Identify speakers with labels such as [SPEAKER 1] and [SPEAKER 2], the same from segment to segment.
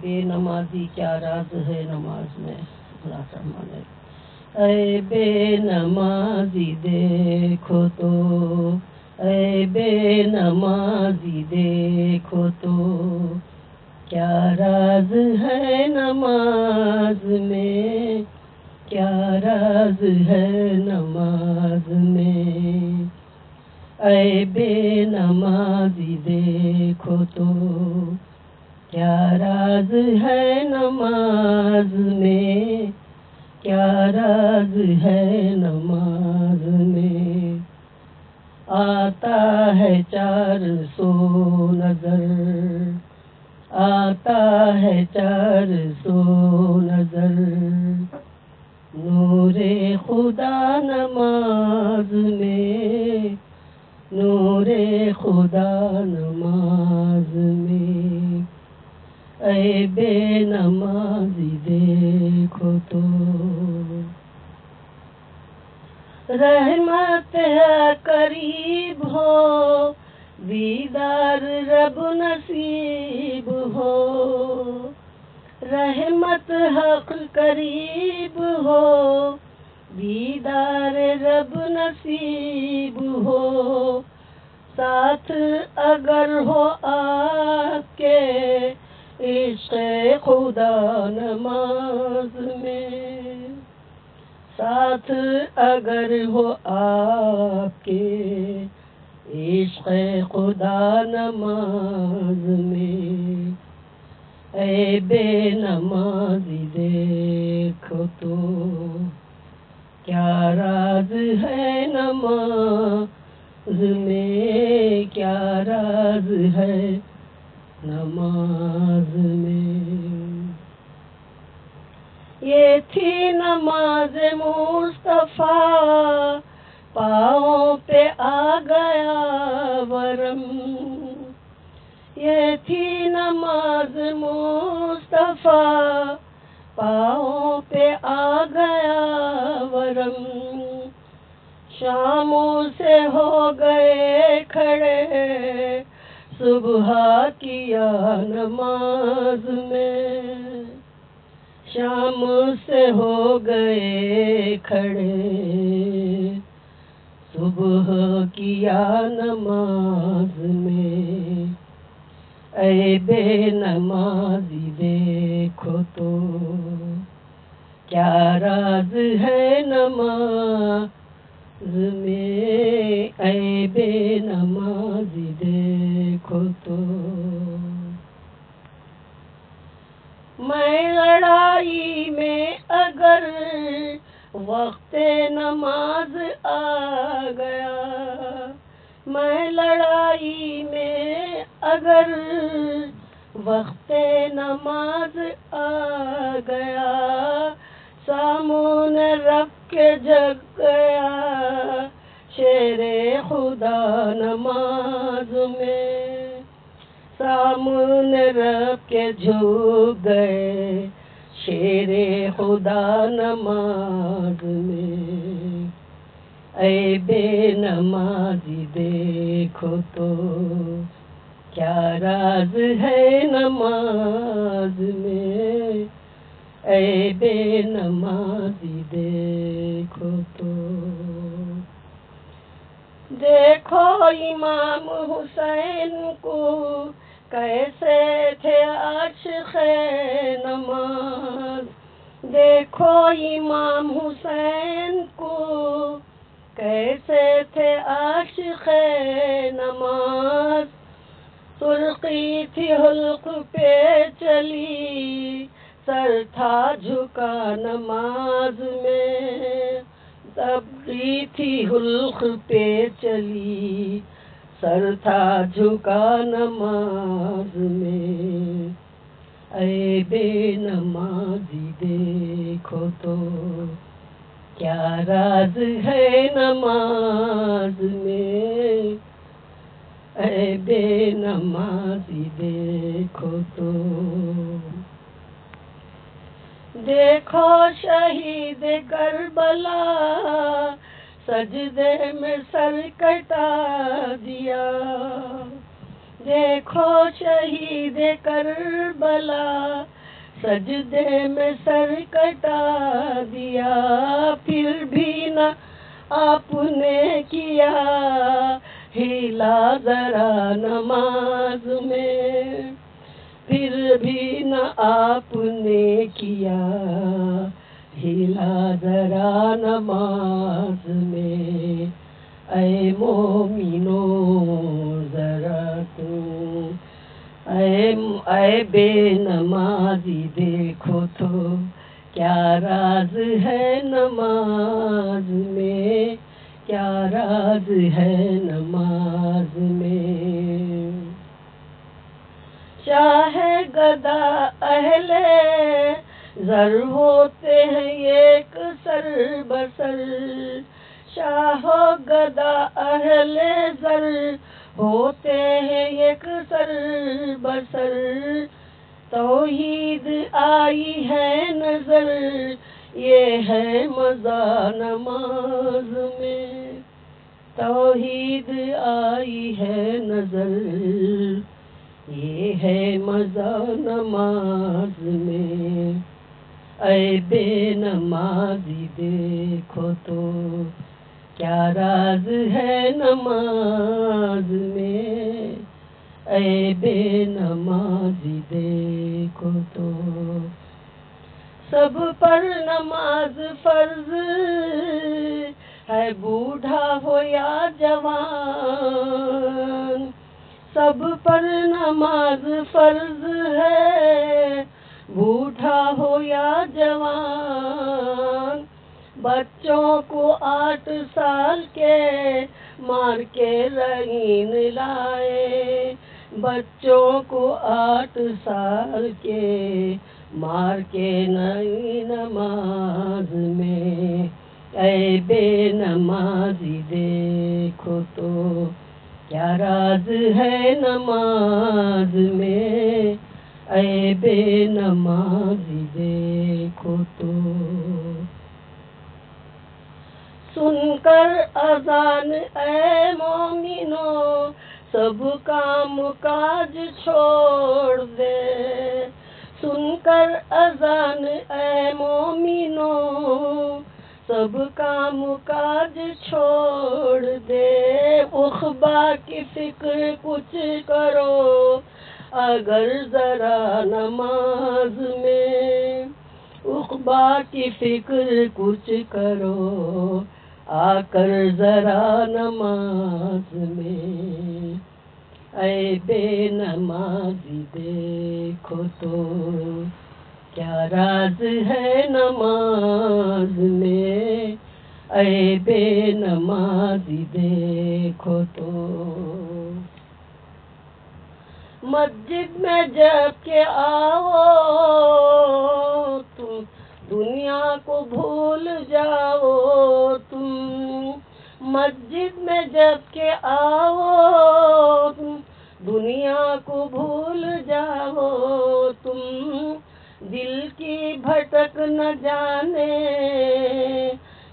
[SPEAKER 1] بے نمازی کیا راز ہے نماز میں. اللہ فرمانے اے بے نمازی دیکھو تو، اے بے نمازی دیکھو تو، کیا راز ہے نماز میں، کیا راز ہے نماز میں. اے بے نمازی دیکھو تو، کیا راز ہے نماز میں، کیا راز ہے نماز میں. آتا ہے 400 نظر، آتا ہے 400 نظر، نور خدا نماز میں، نور خدا نماز میں. اے بے نمازی دیکھو تو، رحمت ہے قریب ہو، دیدار رب نصیب ہو. رحمت حق قریب ہو، دیدار رب نصیب ہو. ساتھ اگر ہو آپ کے عشق خدا نماز میں، ساتھ اگر ہو آپ کے عشق خدا نماز میں. اے بے نمازی دیکھو تو، کیا راز ہے نماز میں، کیا راز ہے نماز میں. یہ تھی نماز مصطفیٰ، پاؤں پہ آ گیا ورم. یہ تھی نماز مصطفیٰ، پاؤں پہ آ گیا ورم. شاموں سے ہو گئے کھڑے، صبح کیا نماز میں. شام سے ہو گئے کھڑے، صبح کیا نماز میں. اے بے نمازی دیکھو تو، کیا راز ہے نماز میں. اے بے نمازی دیکھو تو، میں لڑائی میں اگر وقت نماز آ گیا، میں لڑائی میں اگر وقت نماز آ گیا، سامنے رکھ کے جگ گیا شیر خدا نماز میں. سامنے رکھ کے جھک گئے شیر خدا نماز میں. اے بے نمازی دیکھو تو، کیا راز ہے نماز میں. اے بے نمازی دیکھو تو، دیکھو امام حسین کو کیسے تھے عاشق نماز. دیکھو امام حسین کو کیسے تھے عاشق نماز. سرخی تھی حلق پہ چلی، سر تھا جھکا نماز میں. تبری تھی حلق پہ چلی، سر تھا جھکا نماز میں. اے بے نمازی دیکھو تو، کیا راز ہے نماز میں. اے بے نمازی دیکھو تو، دیکھو شہید کربلا سجدے میں سر کٹا دیا. دیکھو شہید کربلا سجدے میں سر کٹا دیا، پھر بھی نہ آپ نے کیا ہیلا ذرا نماز میں، پھر بھی نہ آپ نے کیا ہیلا ذرا نماز میں۔ اے مومنو ذرا تم، اے بے نمازی دیکھو تو کیا راز ہے نماز میں، کیا راز ہے نماز میں۔ شاہ گدا اہل زر ہوتے ہیں ایک سر بسر، شاہ گدا اہل زر ہوتے ہیں ایک سر بسر، توحید آئی ہے نظر یہ ہے مزہ نماز میں، توحید آئی ہے نظر یہ ہے مزہ نماز میں۔ اے بے نمازی دیکھو تو کیا راز ہے نماز میں، اے بے نمازی دیکھو تو۔ سب پر نماز فرض ہے بوڑھا ہو یا جوان، سب پر نماز فرض ہے بوڑھا ہو یا جوان، بچوں کو 8 سال کے مار کے رعین لائے، بچوں کو 8 سال کے مار کے نئی نماز میں۔ اے بے نمازی دیکھو تو کیا راز ہے نماز میں، اے بے نمازی دیکھو تو۔ سن کر اذان اے مومنو سب کام کاج چھوڑ دے، سن کر اذان اے مومنو سب کام کاج چھوڑ دے، عقبہ کی فکر کچھ کرو اگر ذرا نماز میں، عقبہ کی فکر کچھ کرو آ کر ذرا نماز میں۔ اے بے نمازی دیکھو تو کیا راز ہے نماز میں، اے بے نمازی دیکھو تو۔ مسجد میں جب کہ آؤ تم دنیا کو بھول جاؤ تم، مسجد میں جب کہ آؤ تم دنیا کو بھول جاؤ تم، دل کی بھٹک نہ جانے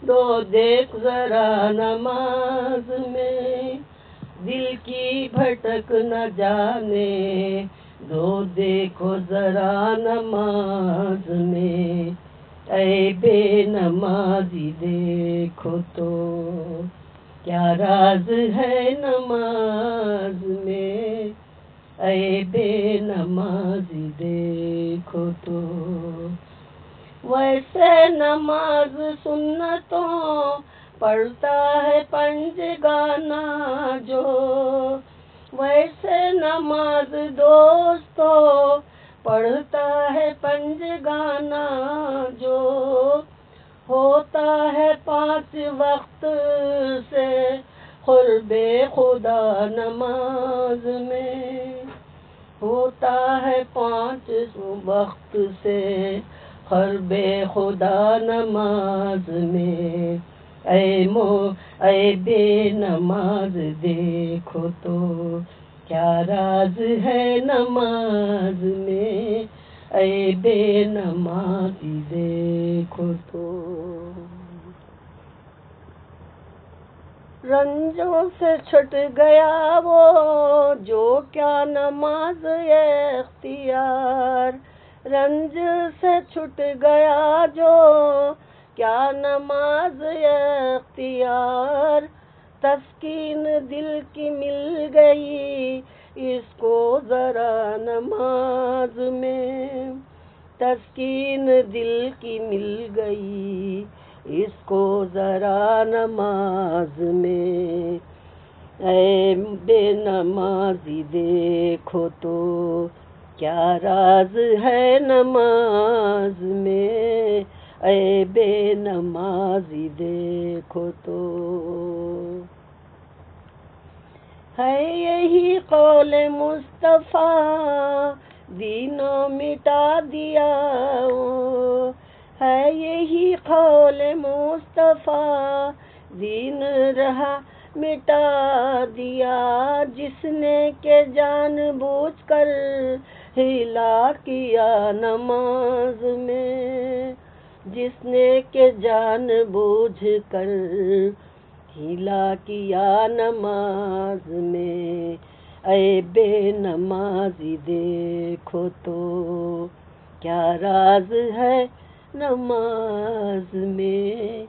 [SPEAKER 1] دو دیکھ ذرا نماز میں، دل کی بھٹک نہ جانے دو دیکھو ذرا نماز میں۔ اے بے نمازی دیکھو تو کیا راز ہے نماز میں، اے بے نمازی دیکھو تو۔ ویسے نماز سنتوں پڑھتا ہے پنجگانہ جو، ویسے نماز دوستو پڑھتا ہے پنجگانہ جو، ہوتا ہے 5 وقت سے قرب خدا نماز میں، ہوتا ہے 5 وقت سے قرب خدا نماز میں۔ اے بے نماز دیکھو تو کیا راز ہے نماز میں، اے بے نمازی دیکھو تو۔ رنجوں سے چھٹ گیا وہ جو کیا نماز اختیار، رنج سے چھٹ گیا جو کیا نماز اختیار، تسکین دل کی مل گئی اس کو ذرا نماز میں، تسکین دل کی مل گئی اس کو ذرا نماز میں۔ اے بے نمازی دیکھو تو کیا راز ہے نماز میں، اے بے نمازی دیکھو تو۔ ہے یہی قول مصطفیٰ دینوں مٹا دیا، ہے یہی قول مصطفیٰ دین رہا مٹا دیا، جس نے کہ جان بوجھ کر ہلا کیا نماز میں، جس نے کہ جان بوجھ کر ہلا کیا نماز میں، اے بے نمازی دیکھو تو کیا راز ہے نماز میں،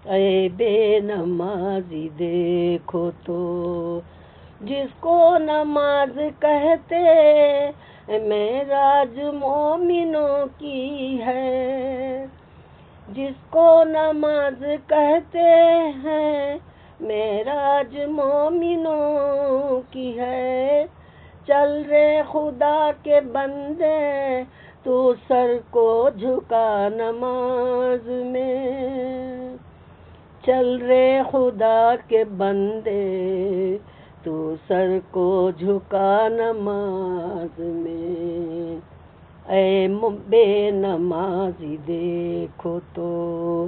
[SPEAKER 1] اے بے نمازی دیکھو تو۔ جس کو نماز کہتے معراج مومنوں کی ہے، جس کو نماز کہتے ہیں معراج مومنوں کی ہے، چل رے خدا کے بندے تو سر کو جھکا نماز میں، چل رے خدا کے بندے تو سر کو جھکا نماز میں، اے بے نمازی دیکھو تو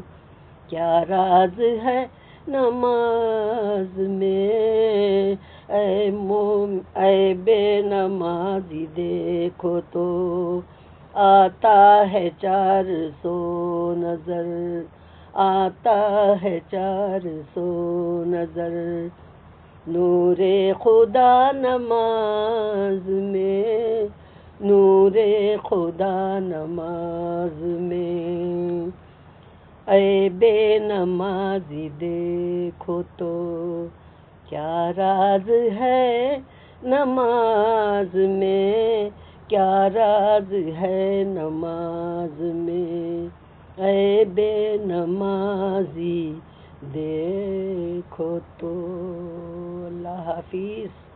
[SPEAKER 1] کیا راز ہے نماز میں، اے بے نمازی دیکھو تو آتا ہے 400 نظر، آتا ہے 400 نظر، نور خدا نماز میں، نور خدا نماز میں، اے بے نمازی دیکھو تو کیا راز ہے نماز میں، کیا راز ہے نماز میں، اے بے نمازی دیکھو تو۔ اللہ حافظ۔